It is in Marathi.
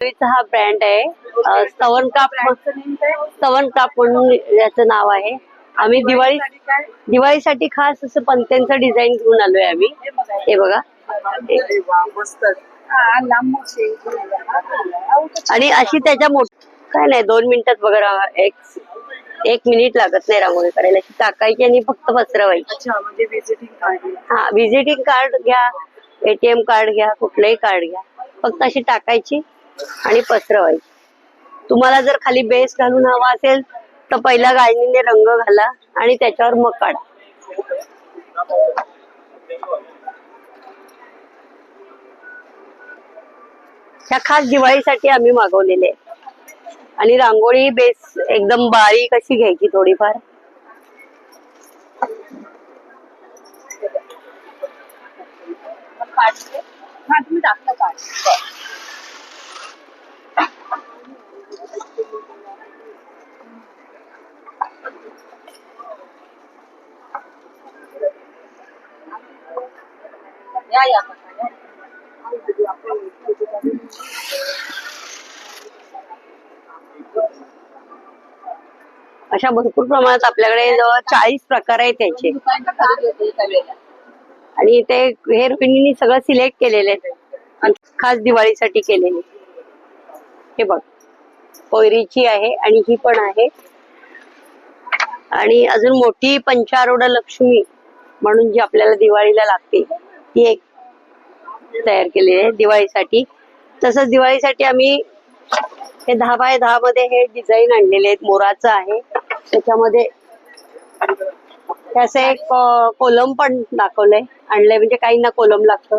हा ब्रँड आहे, स्तवनकाप म्हणून याचं नाव आहे. आम्ही दिवाळीसाठी खास असं पणत्यांचं डिझाईन घेऊन आलोय आम्ही. हे बघा, आणि अशी त्याच्या काय नाही 2 मिनिटात बघा, एक मिनिट लागत नाही रांगोळी करायला. टाकायची आणि फक्त पसरवायची. हा, व्हिजिटिंग कार्ड घ्या, ATM कार्ड घ्या, कुठलंही कार्ड घ्या, फक्त अशी टाकायची आणि पसरवायची. तुम्हाला जर खाली बेस घालून हवा असेल तर पहिला गाळणीने रंग घाला आणि त्याच्यावर मग काढा. ह्या खास दिवाळीसाठी आम्ही मागवलेले आहे. आणि रांगोळी बेस एकदम बारीक अशी घ्यायची थोडीफार. अशा भरपूर प्रमाणात आपल्याकडे जवळ 40 प्रकार आहेत त्याचे. आणि ते हे रोहिणींनी सगळं सिलेक्ट केलेले आहेत, खास दिवाळीसाठी केलेले. हे बघ, कोयरीची आहे आणि ही पण आहे. आणि अजून मोठी पंचारूढ लक्ष्मी म्हणून जी आपल्याला दिवाळीला लागते, ती एक तयार केलेली आहे दिवाळीसाठी. तसंच दिवाळीसाठी आम्ही हे 10 बाय 10 मध्ये हे डिझाईन आणलेले आहेत. मोराचं आहे, त्याच्यामध्ये त्याचं एक कोलम पण दाखवलंय, आणलंय. म्हणजे काहींना कोलम लागतं.